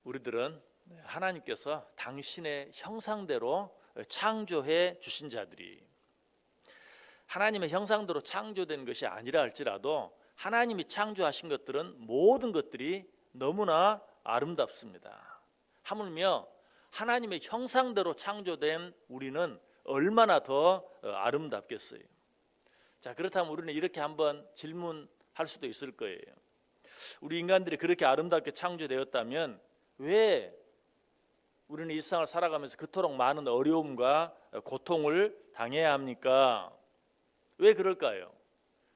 우리들은 하나님께서 당신의 형상대로 창조해 주신 자들이, 하나님의 형상대로 창조된 것이 아니라 할지라도 하나님이 창조하신 것들은 모든 것들이 너무나 아름답습니다. 하물며 하나님의 형상대로 창조된 우리는 얼마나 더 아름답겠어요. 자, 그렇다면 우리는 이렇게 한번 질문할 수도 있을 거예요. 우리 인간들이 그렇게 아름답게 창조되었다면 왜 우리는 일상을 살아가면서 그토록 많은 어려움과 고통을 당해야 합니까? 왜 그럴까요?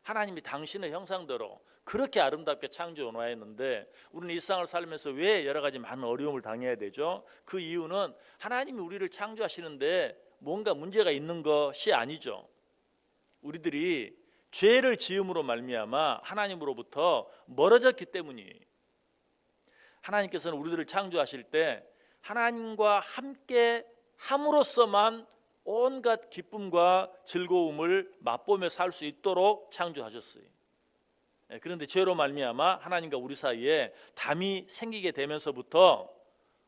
하나님이 당신의 형상대로 그렇게 아름답게 창조해 놓았는데 우리는 일상을 살면서 왜 여러 가지 많은 어려움을 당해야 되죠? 그 이유는 하나님이 우리를 창조하시는데 뭔가 문제가 있는 것이 아니죠. 우리들이 죄를 지음으로 말미암아 하나님으로부터 멀어졌기 때문이에요. 하나님께서는 우리들을 창조하실 때 하나님과 함께 함으로써만 온갖 기쁨과 즐거움을 맛보며 살 수 있도록 창조하셨어요. 그런데 죄로 말미암아 하나님과 우리 사이에 담이 생기게 되면서부터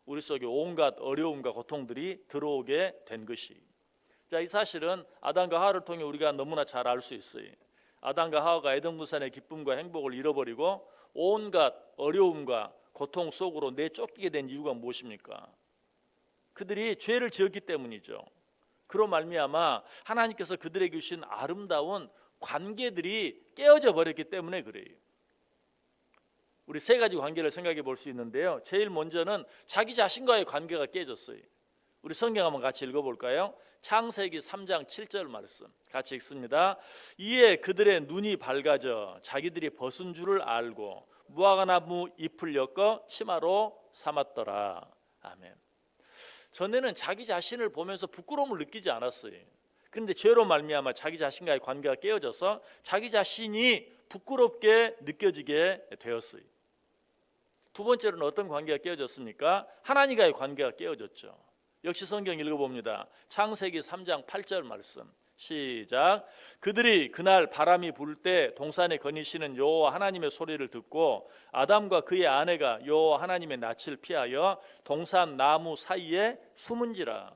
우리 속에 온갖 어려움과 고통들이 들어오게 된 것이. 자, 이 사실은 아담과 하와를 통해 우리가 너무나 잘 알 수 있어요. 아담과 하와가 에덴 동산의 기쁨과 행복을 잃어버리고 온갖 어려움과 고통 속으로 내쫓기게 된 이유가 무엇입니까? 그들이 죄를 지었기 때문이죠. 그로 말미암아 하나님께서 그들에게 주신 아름다운 관계들이 깨어져 버렸기 때문에 그래요. 우리 세 가지 관계를 생각해 볼 수 있는데요. 제일 먼저는 자기 자신과의 관계가 깨졌어요. 우리 성경 한번 같이 읽어볼까요? 창세기 3장 7절 말씀 같이 읽습니다. 이에 그들의 눈이 밝아져 자기들이 벗은 줄을 알고 무화과나무 잎을 엮어 치마로 삼았더라. 아멘. 전에는 자기 자신을 보면서 부끄러움을 느끼지 않았어요. 그런데 죄로 말미암아 자기 자신과의 관계가 깨어져서 자기 자신이 부끄럽게 느껴지게 되었어요. 두 번째로는 어떤 관계가 깨어졌습니까? 하나님과의 관계가 깨어졌죠. 역시 성경 읽어봅니다. 창세기 3장 8절 말씀 시작. 그들이 그날 바람이 불 때 동산에 거니시는 여호와 하나님의 소리를 듣고 아담과 그의 아내가 여호와 하나님의 낯을 피하여 동산 나무 사이에 숨은지라.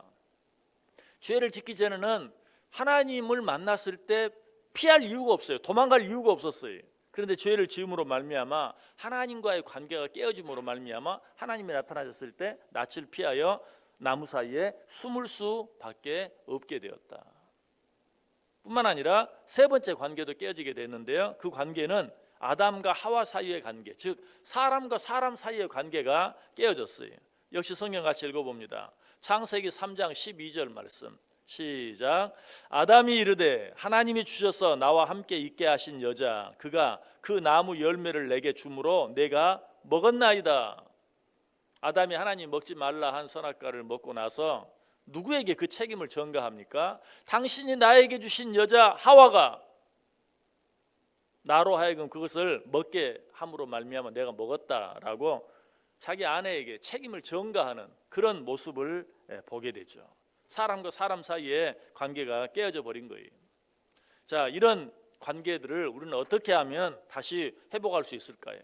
죄를 짓기 전에는 하나님을 만났을 때 피할 이유가 없어요. 도망갈 이유가 없었어요. 그런데 죄를 지음으로 말미암아 하나님과의 관계가 깨어짐으로 말미암아 하나님이 나타나셨을 때 낯을 피하여 나무 사이에 숨을 수밖에 없게 되었다. 뿐만 아니라 세 번째 관계도 깨어지게 됐는데요. 그 관계는 아담과 하와 사이의 관계, 즉 사람과 사람 사이의 관계가 깨어졌어요. 역시 성경 같이 읽어봅니다. 창세기 3장 12절 말씀 시작. 아담이 이르되 하나님이 주셔서 나와 함께 있게 하신 여자 그가 그 나무 열매를 내게 주므로 내가 먹었나이다. 아담이 하나님 먹지 말라 한 선악과를 먹고 나서 누구에게 그 책임을 전가합니까? 당신이 나에게 주신 여자 하와가 나로 하여금 그것을 먹게 함으로 말미암아 내가 먹었다라고 자기 아내에게 책임을 전가하는 그런 모습을 보게 되죠. 사람과 사람 사이의 관계가 깨어져 버린 거예요. 자, 이런 관계들을 우리는 어떻게 하면 다시 회복할 수 있을까요?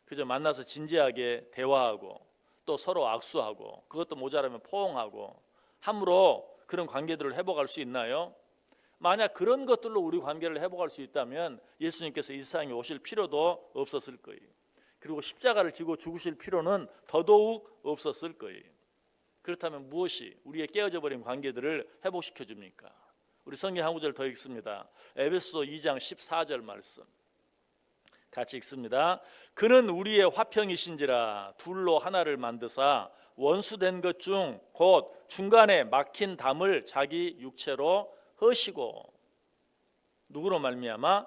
그저 만나서 진지하게 대화하고 또 서로 악수하고 그것도 모자라면 포옹하고 함으로 그런 관계들을 회복할 수 있나요? 만약 그런 것들로 우리 관계를 회복할 수 있다면 예수님께서 이 세상에 오실 필요도 없었을 거예요. 그리고 십자가를 지고 죽으실 필요는 더더욱 없었을 거예요. 그렇다면 무엇이 우리의 깨어져 버린 관계들을 회복시켜 줍니까? 우리 성경 한 구절 더 읽습니다. 에베소서 2장 14절 말씀 같이 읽습니다. 그는 우리의 화평이신지라 둘로 하나를 만드사 원수된 것 중 곧 중간에 막힌 담을 자기 육체로 허시고. 누구로 말미암아?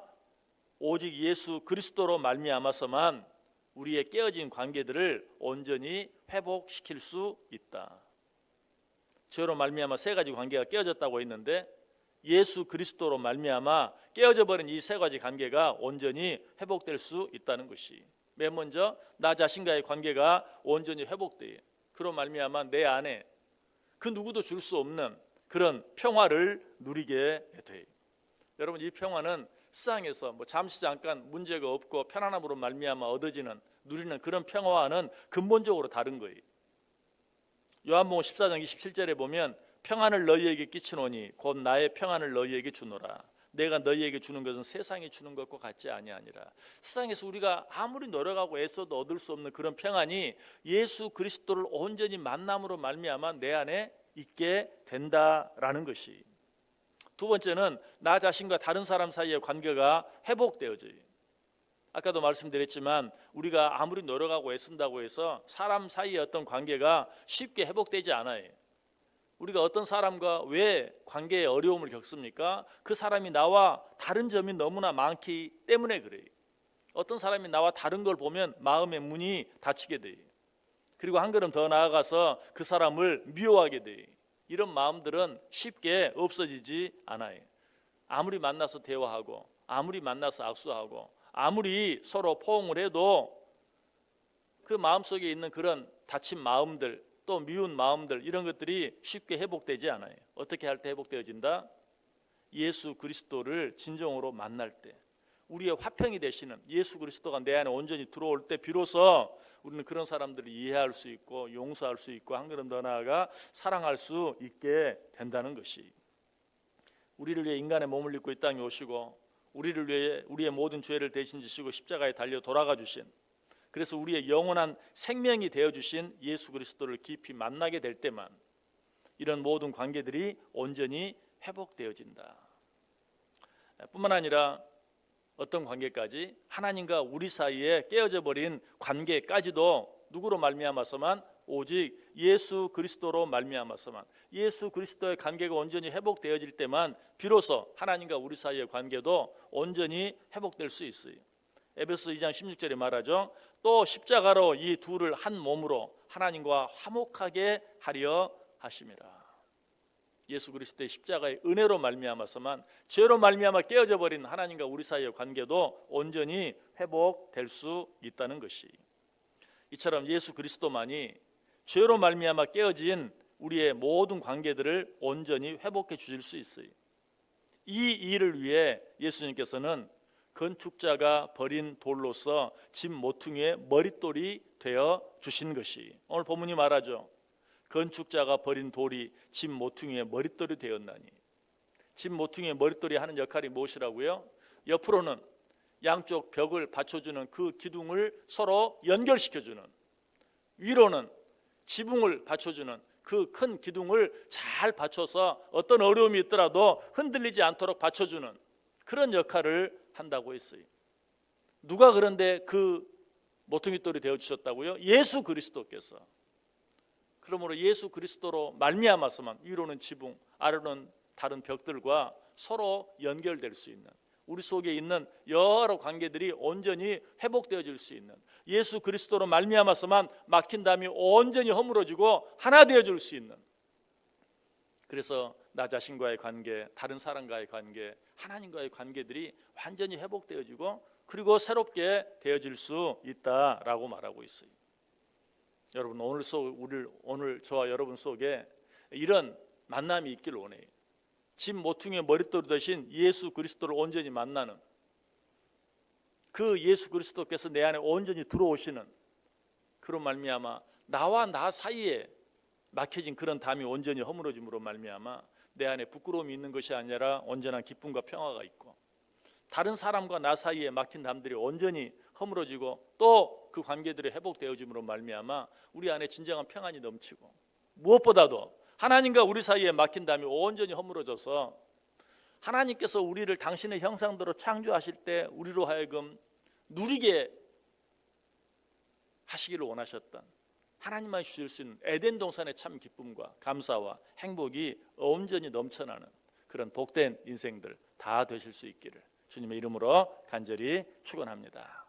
오직 예수 그리스도로 말미암아서만 우리의 깨어진 관계들을 온전히 회복시킬 수 있다. 죄로 말미암아 세 가지 관계가 깨어졌다고 했는데 예수 그리스도로 말미암아 깨어져 버린 이 세 가지 관계가 온전히 회복될 수 있다는 것이, 맨 먼저 나 자신과의 관계가 온전히 회복돼요. 그로 말미암아 내 안에 그 누구도 줄 수 없는 그런 평화를 누리게 돼요. 여러분, 이 평화는 세상에서 잠시 잠깐 문제가 없고 편안함으로 말미암아 얻어지는 누리는 그런 평화와는 근본적으로 다른 거예요. 요한복음 14장 27절에 보면 평안을 너희에게 끼치노니 곧 나의 평안을 너희에게 주노라. 내가 너희에게 주는 것은 세상이 주는 것과 같지 아니하니라. 세상에서 우리가 아무리 노력하고 애써도 얻을 수 없는 그런 평안이 예수 그리스도를 온전히 만남으로 말미암아 내 안에 있게 된다라는 것이. 두 번째는 나 자신과 다른 사람 사이의 관계가 회복되어져요. 아까도 말씀드렸지만 우리가 아무리 노력하고 애쓴다고 해서 사람 사이의 어떤 관계가 쉽게 회복되지 않아요. 우리가 어떤 사람과 왜 관계에 어려움을 겪습니까? 그 사람이 나와 다른 점이 너무나 많기 때문에 그래요. 어떤 사람이 나와 다른 걸 보면 마음의 문이 닫히게 돼요. 그리고 한 걸음 더 나아가서 그 사람을 미워하게 돼요. 이런 마음들은 쉽게 없어지지 않아요. 아무리 만나서 대화하고 아무리 만나서 악수하고 아무리 서로 포옹을 해도 그 마음속에 있는 그런 다친 마음들 또 미운 마음들 이런 것들이 쉽게 회복되지 않아요. 어떻게 할 때 회복되어진다? 예수 그리스도를 진정으로 만날 때 우리의 화평이 되시는 예수 그리스도가 내 안에 온전히 들어올 때 비로소 우리는 그런 사람들을 이해할 수 있고 용서할 수 있고 한 걸음 더 나아가 사랑할 수 있게 된다는 것이. 우리를 위해 인간의 몸을 입고 이 땅에 오시고 우리를 위해 우리의 모든 죄를 대신 지시고 십자가에 달려 돌아가 주신, 그래서 우리의 영원한 생명이 되어주신 예수 그리스도를 깊이 만나게 될 때만 이런 모든 관계들이 온전히 회복되어진다. 뿐만 아니라 어떤 관계까지? 하나님과 우리 사이에 깨어져 버린 관계까지도 누구로 말미암아서만? 오직 예수 그리스도로 말미암아서만. 예수 그리스도의 관계가 온전히 회복되어질 때만 비로소 하나님과 우리 사이의 관계도 온전히 회복될 수 있어요. 에베소 2장 16절에 말하죠. 또 십자가로 이 둘을 한 몸으로 하나님과 화목하게 하려 하심이라. 예수 그리스도의 십자가의 은혜로 말미암아서만 죄로 말미암아 깨어져 버린 하나님과 우리 사이의 관계도 온전히 회복될 수 있다는 것이. 이처럼 예수 그리스도만이 죄로 말미암아 깨어진 우리의 모든 관계들을 온전히 회복해 주실 수 있어요. 이 일을 위해 예수님께서는 건축자가 버린 돌로서 집 모퉁이의 머릿돌이 되어 주신 것이, 오늘 본문이 말하죠. 건축자가 버린 돌이 집 모퉁이의 머릿돌이 되었나니. 집 모퉁이의 머릿돌이 하는 역할이 무엇이라고요? 옆으로는 양쪽 벽을 받쳐주는 그 기둥을 서로 연결시켜주는, 위로는 지붕을 받쳐주는 그 큰 기둥을 잘 받쳐서 어떤 어려움이 있더라도 흔들리지 않도록 받쳐주는 그런 역할을 한다고 했어요. 누가 그런데 그 모퉁이돌이 되어주셨다고요? 예수 그리스도께서. 그러므로 예수 그리스도로 말미암아서만 위로는 지붕, 아래로는 다른 벽들과 서로 연결될 수 있는, 우리 속에 있는 여러 관계들이 온전히 회복되어질 수 있는, 예수 그리스도로 말미암아서만 막힌 담이 온전히 허물어지고 하나 되어질 수 있는, 그래서 나 자신과의 관계, 다른 사람과의 관계, 하나님과의 관계들이 완전히 회복되어지고 그리고 새롭게 되어질 수 있다라고 말하고 있어요. 여러분, 오늘 저와 여러분 속에 이런 만남이 있기를 원해요. 집 모퉁이의 머릿돌 대신 예수 그리스도를 온전히 만나는, 그 예수 그리스도께서 내 안에 온전히 들어오시는, 그런 말미암아 나와 나 사이에 막혀진 그런 담이 온전히 허물어짐으로 말미암아 내 안에 부끄러움이 있는 것이 아니라 온전한 기쁨과 평화가 있고, 다른 사람과 나 사이에 막힌 담들이 온전히 허물어지고 또 그 관계들이 회복되어짐으로 말미암아 우리 안에 진정한 평안이 넘치고, 무엇보다도 하나님과 우리 사이에 막힌 담이 온전히 허물어져서 하나님께서 우리를 당신의 형상대로 창조하실 때 우리로 하여금 누리게 하시기를 원하셨던, 하나님만 주실 수 있는 에덴 동산의 참 기쁨과 감사와 행복이 온전히 넘쳐나는 그런 복된 인생들 다 되실 수 있기를 주님의 이름으로 간절히 축원합니다.